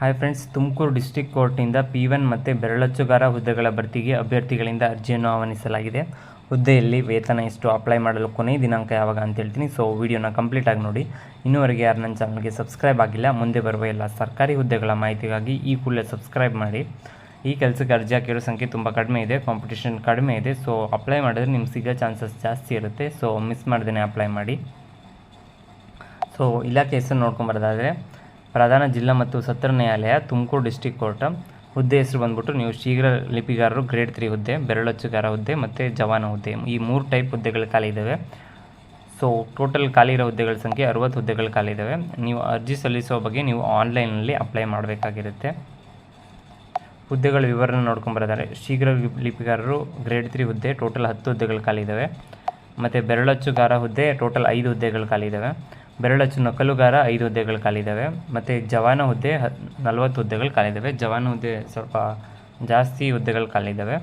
Hi friends, Tumakuru district ಕೋರ್ಟ್ನಿಂದ P1 ಮತ್ತು ಬೆರಳಚ್ಚುಗಾರ ಹುದ್ದೆಗಳ ಭರ್ತಿಗೆ ಅಭ್ಯರ್ಥಿಗಳಿಂದ ಅರ್ಜಿಯನ್ನು ಆಹ್ವಾನಿಸಲಾಗಿದೆ. ಹುದ್ದೆಯಲ್ಲಿ ವೇತನ ಎಷ್ಟು, ಅಪ್ಲೈ ಮಾಡಲು ಕೊನೆಯ ದಿನಾಂಕ ಯಾವಾಗ ಅಂತ ಹೇಳ್ತೀನಿ. ಸೊ ವಿಡಿಯೋನ ಕಂಪ್ಲೀಟಾಗಿ ನೋಡಿ. ಇನ್ನೂವರೆಗೆ ಯಾರು ನನ್ನ ಚಾನಲ್ಗೆ ಸಬ್ಸ್ಕ್ರೈಬ್ ಆಗಿಲ್ಲ, ಮುಂದೆ ಬರುವ ಎಲ್ಲ ಸರ್ಕಾರಿ ಹುದ್ದೆಗಳ ಮಾಹಿತಿಗಾಗಿ ಈ ಕೂಡಲೇ ಸಬ್ಸ್ಕ್ರೈಬ್ ಮಾಡಿ. ಈ ಕೆಲಸಕ್ಕೆ ಅರ್ಜಿ ಹಾಕಿರೋ ಸಂಖ್ಯೆ ತುಂಬ ಕಡಿಮೆ ಇದೆ, ಕಾಂಪಿಟೇಷನ್ ಕಡಿಮೆ ಇದೆ. ಸೊ ಅಪ್ಲೈ ಮಾಡಿದ್ರೆ ನಿಮ್ಗೆ ಸಿಗೋ ಚಾನ್ಸಸ್ ಜಾಸ್ತಿ ಇರುತ್ತೆ. ಸೊ ಮಿಸ್ ಮಾಡ್ದೇ ಅಪ್ಲೈ ಮಾಡಿ. ಸೊ ಇಲಾಖೆ ಹೆಸರು ನೋಡ್ಕೊಂಬರೋದಾದರೆ ಪ್ರಧಾನ ಜಿಲ್ಲಾ ಮತ್ತು ಸತ್ರ ನ್ಯಾಯಾಲಯ, ತುಮಕೂರು ಡಿಸ್ಟ್ರಿಕ್ಟ್ ಕೋರ್ಟ್. ಹುದ್ದೆ ಹೆಸರು ಬಂದ್ಬಿಟ್ಟು ನೀವು ಶೀಘ್ರ ಲಿಪಿಗಾರರು ಗ್ರೇಡ್ 3 ಹುದ್ದೆ, ಬೆರಳಚ್ಚುಗಾರ ಹುದ್ದೆ ಮತ್ತು ಜವಾನ ಹುದ್ದೆ, ಈ 3 ಟೈಪ್ ಹುದ್ದೆಗಳು ಖಾಲಿ ಇದ್ದಾವೆ. ಸೊ ಟೋಟಲ್ ಖಾಲಿ ಇರೋ ಹುದ್ದೆಗಳ ಸಂಖ್ಯೆ 60 ಹುದ್ದೆಗಳು ಖಾಲಿ ಇದ್ದಾವೆ. ನೀವು ಅರ್ಜಿ ಸಲ್ಲಿಸೋ ಬಗ್ಗೆ ನೀವು ಆನ್ಲೈನಲ್ಲಿ ಅಪ್ಲೈ ಮಾಡಬೇಕಾಗಿರುತ್ತೆ. ಹುದ್ದೆಗಳ ವಿವರನ ನೋಡ್ಕೊಂಬರೋದಾರೆ, ಶೀಘ್ರ ಲಿಪಿಗಾರರು ಗ್ರೇಡ್ 3 ಹುದ್ದೆ ಟೋಟಲ್ 10 ಹುದ್ದೆಗಳು ಖಾಲಿ ಇದ್ದಾವೆ. ಮತ್ತು ಬೆರಳಚ್ಚುಗಾರ ಹುದ್ದೆ ಟೋಟಲ್ 5 ಹುದ್ದೆಗಳು ಖಾಲಿ ಇದ್ದಾವೆ. ಬೆರಳಚ್ಚು ನಕಲುಗಾರ 5 ಹುದ್ದೆಗಳು ಖಾಲಿ ಇದ್ದಾವೆ. ಮತ್ತು ಜವಾನ ಹುದ್ದೆ 40 ಹುದ್ದೆಗಳು ಖಾಲಿ ಇದ್ದಾವೆ. ಜವಾನ ಹುದ್ದೆ ಸ್ವಲ್ಪ ಜಾಸ್ತಿ ಹುದ್ದೆಗಳು ಖಾಲಿ ಇದ್ದಾವೆ.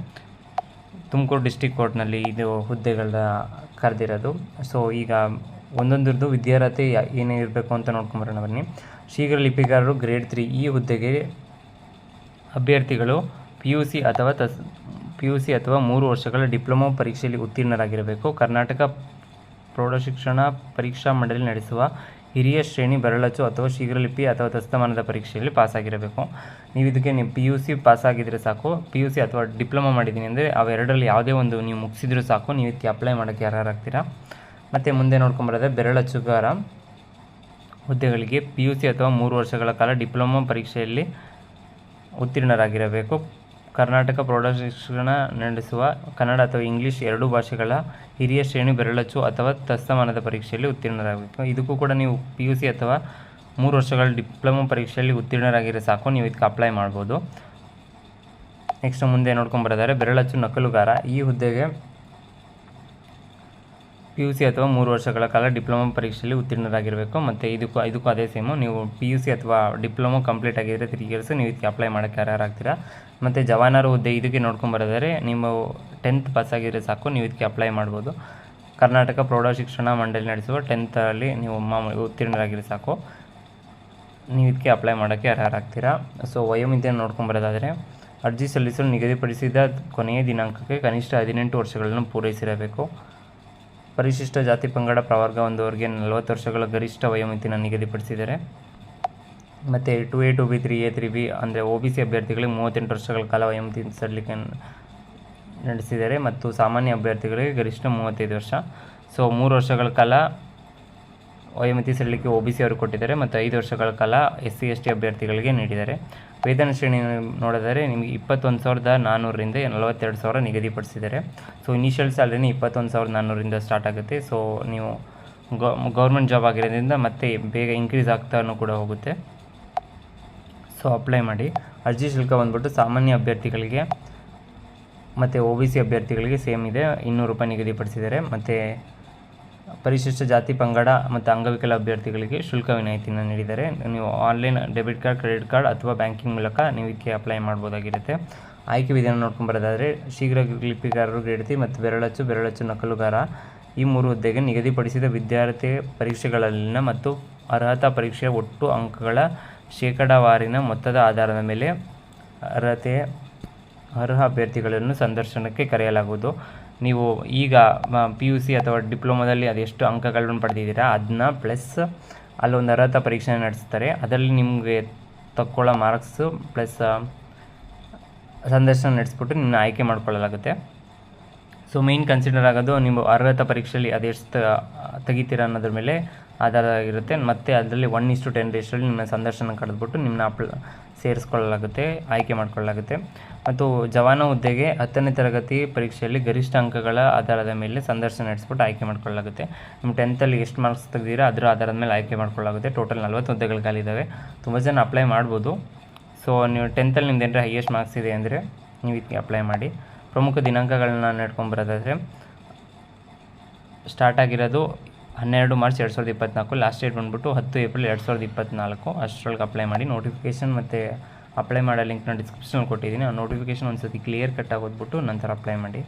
ತುಮಕೂರು ಡಿಸ್ಟ್ರಿಕ್ಟ್ ಕೋರ್ಟ್ನಲ್ಲಿ ಇದು ಹುದ್ದೆಗಳ ಕರೆದಿರೋದು. ಸೊ ಈಗ ಒಂದೊಂದ್ರದ್ದು ವಿದ್ಯಾರ್ಹತೆ ಏನೇ ಇರಬೇಕು ಅಂತ ನೋಡ್ಕೊಂಬರೋಣ ಬನ್ನಿ. ಶೀಘ್ರ ಲಿಪಿಗಾರರು ಗ್ರೇಡ್ 3 ಈ ಹುದ್ದೆಗೆ ಅಭ್ಯರ್ಥಿಗಳು PUC ಅಥವಾ 3 ವರ್ಷಗಳ ಡಿಪ್ಲೊಮಾ ಪರೀಕ್ಷೆಯಲ್ಲಿ ಉತ್ತೀರ್ಣರಾಗಿರಬೇಕು. ಕರ್ನಾಟಕ ಪ್ರೌಢಶಿಕ್ಷಣ ಪರೀಕ್ಷಾ ಮಂಡಳಿ ನಡೆಸುವ ಹಿರಿಯ ಶ್ರೇಣಿ ಬೆರಳಚ್ಚು ಅಥವಾ ಶೀಘ್ರಲಿಪಿ ಅಥವಾ ತಸ್ತಮಾನದ ಪರೀಕ್ಷೆಯಲ್ಲಿ ಪಾಸಾಗಿರಬೇಕು. ನೀವು ಇದಕ್ಕೆ PUC ಪಾಸಾಗಿದ್ದರೆ ಸಾಕು. PUC ಅಥವಾ ಡಿಪ್ಲೊಮಾ ಮಾಡಿದ್ದೀನಿ ಅಂದರೆ ಅವೆರಡರಲ್ಲಿ ಯಾವುದೇ ಒಂದು ನೀವು ಮುಗಿಸಿದ್ರೂ ಸಾಕು, ನೀವು ಇದಕ್ಕೆ ಅಪ್ಲೈ ಮಾಡೋಕ್ಕೆ ಯಾರಾಗ್ತೀರಾ. ಮತ್ತು ಮುಂದೆ ನೋಡ್ಕೊಂಬರೋದೇ ಬೆರಳಚ್ಚುಗಾರ ಹುದ್ದೆಗಳಿಗೆ PUC ಅಥವಾ 3 ವರ್ಷಗಳ ಕಾಲ ಡಿಪ್ಲೊಮಾ ಪರೀಕ್ಷೆಯಲ್ಲಿ ಉತ್ತೀರ್ಣರಾಗಿರಬೇಕು. ಕರ್ನಾಟಕ ಪ್ರೌಢಶಿಕ್ಷಣ ನಡೆಸುವ ಕನ್ನಡ ಅಥವಾ ಇಂಗ್ಲೀಷ್ 2 ಭಾಷೆಗಳ ಹಿರಿಯ ಶ್ರೇಣಿ ಬೆರಳಚ್ಚು ಅಥವಾ ತಸ್ತಮಾನದ ಪರೀಕ್ಷೆಯಲ್ಲಿ ಉತ್ತೀರ್ಣರಾಗಬೇಕು. ಇದಕ್ಕೂ ಕೂಡ ನೀವು PUC ಅಥವಾ 3 ವರ್ಷಗಳ ಡಿಪ್ಲೊಮಾ ಪರೀಕ್ಷೆಯಲ್ಲಿ ಉತ್ತೀರ್ಣರಾಗಿರೋ ಸಾಕು, ನೀವು ಇದಕ್ಕೆ ಅಪ್ಲೈ ಮಾಡ್ಬೋದು. ನೆಕ್ಸ್ಟ್ ಮುಂದೆ ನೋಡ್ಕೊಂಬರೋದಾದ್ರೆ ಬೆರಳಚ್ಚು ನಕಲುಗಾರ ಈ ಹುದ್ದೆಗೆ PUC ಅಥವಾ 3 ವರ್ಷಗಳ ಕಾಲ ಡಿಪ್ಲೊಮಾ ಪರೀಕ್ಷೆಯಲ್ಲಿ ಉತ್ತೀರ್ಣರಾಗಿರಬೇಕು. ಮತ್ತು ಇದಕ್ಕೂ ಅದೇ ಸೇಮು. ನೀವು PUC ಅಥವಾ ಡಿಪ್ಲೊಮಾ ಕಂಪ್ಲೀಟ್ ಆಗಿದ್ದರೆ 3 ಇಯರ್ಸ್, ನೀವು ಇದಕ್ಕೆ ಅಪ್ಲೈ ಮಾಡೋಕ್ಕೆ ಯಾರಾಗ್ತೀರಾ. ಮತ್ತು ಜವಾನರ ಹುದ್ದೆ ಇದಕ್ಕೆ ನೋಡ್ಕೊಂಬರೋದಾದ್ರೆ ನೀವು 10th ಪಾಸಾಗಿದ್ರೆ ಸಾಕು, ನೀವು ಇದಕ್ಕೆ ಅಪ್ಲೈ ಮಾಡ್ಬೋದು. ಕರ್ನಾಟಕ ಪ್ರೌಢಶಿಕ್ಷಣ ಮಂಡಳಿ ನಡೆಸುವ 10th ನೀವು ಉತ್ತೀರ್ಣರಾಗಿದ್ರೆ ಸಾಕು, ನೀವು ಇದಕ್ಕೆ ಅಪ್ಲೈ ಮಾಡೋಕ್ಕೆ ಯಾರಾಗ್ತೀರಾ. ಸೊ ವಯೋಮಿತಿಯನ್ನು ನೋಡ್ಕೊಂಬರೋದಾದರೆ ಅರ್ಜಿ ಸಲ್ಲಿಸಲು ನಿಗದಿಪಡಿಸಿದ ಕೊನೆಯ ದಿನಾಂಕಕ್ಕೆ ಕನಿಷ್ಠ 18 ವರ್ಷಗಳನ್ನು ಪೂರೈಸಿರಬೇಕು. ಪರಿಶಿಷ್ಟ ಜಾತಿ ಪಂಗಡ ಪ್ರವರ್ಗ 1 40 ವರ್ಷಗಳ ಗರಿಷ್ಠ ವಯೋಮಿತಿನ ನಿಗದಿಪಡಿಸಿದ್ದಾರೆ. ಮತ್ತು 2A 2B 3A 3B ಅಂದರೆ OBC ಅಭ್ಯರ್ಥಿಗಳಿಗೆ 38 ವರ್ಷಗಳ ಕಾಲ ವಯೋಮಿತಿ ಸಲ್ಲಿಕೆ ನಡೆಸಿದ್ದಾರೆ. ಮತ್ತು ಸಾಮಾನ್ಯ ಅಭ್ಯರ್ಥಿಗಳಿಗೆ ಗರಿಷ್ಠ 35 ವರ್ಷ. ಸೊ 3 ವರ್ಷಗಳ ಕಾಲ ವಯೋಮಿತಿ ಸಲ್ಲಿಕೆ OBC ಅವರು ಕೊಟ್ಟಿದ್ದಾರೆ ಮತ್ತು 5 ವರ್ಷಗಳ ಕಾಲ SC ST ಅಭ್ಯರ್ಥಿಗಳಿಗೆ ನೀಡಿದ್ದಾರೆ. ವೇತನ ಶ್ರೇಣಿ ನೋಡಿದರೆ ನಿಮಗೆ 21,400ರಿಂದ 42,000 ನಿಗದಿಪಡಿಸಿದ್ದಾರೆ. ಸೊ ಇನಿಷಿಯಲ್ ಸ್ಯಾಲರಿನೇ 21,400ರಿಂದ ಸ್ಟಾರ್ಟ್ ಆಗುತ್ತೆ. ಸೊ ನೀವು ಗೌರ್ಮೆಂಟ್ ಜಾಬ್ ಆಗಿರೋದ್ರಿಂದ ಮತ್ತೆ ಬೇಗ ಇನ್ಕ್ರೀಸ್ ಆಗ್ತಾನೂ ಕೂಡ ಹೋಗುತ್ತೆ. ಸೊ ಅಪ್ಲೈ ಮಾಡಿ. ಅರ್ಜಿ ಶುಲ್ಕ ಬಂದ್ಬಿಟ್ಟು ಸಾಮಾನ್ಯ ಅಭ್ಯರ್ಥಿಗಳಿಗೆ ಮತ್ತು OBC ಅಭ್ಯರ್ಥಿಗಳಿಗೆ ಸೇಮ್ ಇದೆ, 200 ರೂಪಾಯಿ ನಿಗದಿಪಡಿಸಿದ್ದಾರೆ. ಮತ್ತು ಪರಿಶಿಷ್ಟ ಜಾತಿ ಪಂಗಡ ಮತ್ತು ಅಂಗವಿಕಲ ಅಭ್ಯರ್ಥಿಗಳಿಗೆ ಶುಲ್ಕ ವಿನಾಯಿತಿಯನ್ನು ನೀಡಿದ್ದಾರೆ. ನೀವು online debit card, credit card ಅಥವಾ ಬ್ಯಾಂಕಿಂಗ್ ಮೂಲಕ ನೀವು ಇದಕ್ಕೆ ಅಪ್ಲೈ ಮಾಡ್ಬೋದಾಗಿರುತ್ತೆ. ಆಯ್ಕೆ ವಿಧಾನ ನೋಡ್ಕೊಂಬರೋದಾದರೆ ಶೀಘ್ರ ಲಿಪಿಗಾರರು ಗ್ರೇಡ್ 3 ಮತ್ತು ಬೆರಳಚ್ಚು ನಕಲುಗಾರ ಈ 3 ಹುದ್ದೆಗೆ ನಿಗದಿಪಡಿಸಿದ ವಿದ್ಯಾರ್ಥಿ ಪರೀಕ್ಷೆಗಳಲ್ಲಿನ ಮತ್ತು ಅರ್ಹತಾ ಪರೀಕ್ಷೆಯ ಒಟ್ಟು ಅಂಕಗಳ ಶೇಕಡಾವಾರಿನ ಮೊತ್ತದ ಆಧಾರದ ಮೇಲೆ ಅರ್ಹ ಅಭ್ಯರ್ಥಿಗಳನ್ನು ಸಂದರ್ಶನಕ್ಕೆ ಕರೆಯಲಾಗುವುದು. ನೀವು ಈಗ PUC ಅಥವಾ ಡಿಪ್ಲೊಮಾದಲ್ಲಿ ಅದೆಷ್ಟು ಅಂಕಗಳನ್ನು ಪಡೆದಿದ್ದೀರಾ ಅದನ್ನ ಪ್ಲಸ್ ಅಲ್ಲೊಂದು ಅರ್ಹತಾ ಪರೀಕ್ಷೆ ನಡೆಸ್ತಾರೆ. ಅದರಲ್ಲಿ ನಿಮಗೆ ತಕ್ಕೊಳ್ಳೋ ಮಾರ್ಕ್ಸು ಪ್ಲಸ್ ಸಂದರ್ಶನ ನಡೆಸ್ಬಿಟ್ಟು ನಿಮ್ಮನ್ನ ಆಯ್ಕೆ ಮಾಡ್ಕೊಳ್ಳಲಾಗುತ್ತೆ. ಸೊ ಮೇಯ್ನ್ ಕನ್ಸಿಡರ್ ಆಗೋದು ನೀವು ಅರ್ಹತಾ ಪರೀಕ್ಷೆಯಲ್ಲಿ ಅದೆಷ್ಟು ತೆಗಿತೀರ ಅನ್ನೋದ್ರ ಮೇಲೆ ಆಧಾರ ಇರುತ್ತೆ. ಮತ್ತು ಅದರಲ್ಲಿ 1:10 ರೇಷಲ್ಲಿ ನಿಮ್ಮ ಸಂದರ್ಶನ ಕಳೆದ್ಬಿಟ್ಟು ನಿಮ್ಮನ್ನ ಸೇರಿಸ್ಕೊಳ್ಳಲಾಗುತ್ತೆ, ಆಯ್ಕೆ ಮಾಡ್ಕೊಳ್ಳಲಾಗುತ್ತೆ. ಮತ್ತು ಜವಾನ ಹುದ್ದೆಗೆ 10ನೇ ತರಗತಿ ಪರೀಕ್ಷೆಯಲ್ಲಿ ಗರಿಷ್ಠ ಅಂಕಗಳ ಆಧಾರದ ಮೇಲೆ ಸಂದರ್ಶನ ನಡೆಸ್ಬಿಟ್ಟು ಆಯ್ಕೆ ಮಾಡ್ಕೊಳ್ಳಲಾಗುತ್ತೆ. ನಿಮ್ಮ 10th ಎಷ್ಟು ಮಾರ್ಕ್ಸ್ ತೆಗೆದಿರೋ ಅದರ ಆಧಾರದ ಮೇಲೆ ಆಯ್ಕೆ ಮಾಡ್ಕೊಳ್ಳಲಾಗುತ್ತೆ. ಟೋಟಲ್ 40 ಹುದ್ದೆಗಳು ಖಾಲಿ ಇದ್ದಾವೆ. ತುಂಬ ಜನ ಅಪ್ಲೈ ಮಾಡ್ಬೋದು. ಸೊ ನೀವು 10th ನಿಮ್ದು ಏನಾರ ಹೈಯೆಸ್ಟ್ ಮಾರ್ಕ್ಸ್ ಇದೆ ಅಂದರೆ ನೀವು ಇದಕ್ಕೆ ಅಪ್ಲೈ ಮಾಡಿ. ಪ್ರಮುಖ ದಿನಾಂಕಗಳನ್ನ ನಡ್ಕೊಂಬರೋದಾದರೆ ಸ್ಟಾರ್ಟ್ ಆಗಿರೋದು 12 ಮಾರ್ಚ್ 2024, ಲಾಸ್ಟ್ ಡೇಟ್ ಬಂದ್ಬಿಟ್ಟು 10 ಏಪ್ರಿಲ್ 2024. ಅಷ್ಟರೊಳಗೆ ಅಪ್ಲೈ ಮಾಡಿ. ನೋಟಿಫಿಕೇಷನ್ ಮತ್ತು ಅಪ್ಲೈ ಮಾಡೋ ಲಿಂಕ್ನ ಡಿಸ್ಕ್ರಿಪ್ಷನಲ್ಲಿ ಕೊಟ್ಟಿದ್ದೀನಿ. ಆ ನೋಟಿಫಿಕೇಷನ್ ಒಂದು ಸತಿ ಕ್ಲಿಯರ್ ಕಟ್ ಆಗೋದ್ಬಿಟ್ಟು ನಂತರ ಅಪ್ಲೈ ಮಾಡಿ.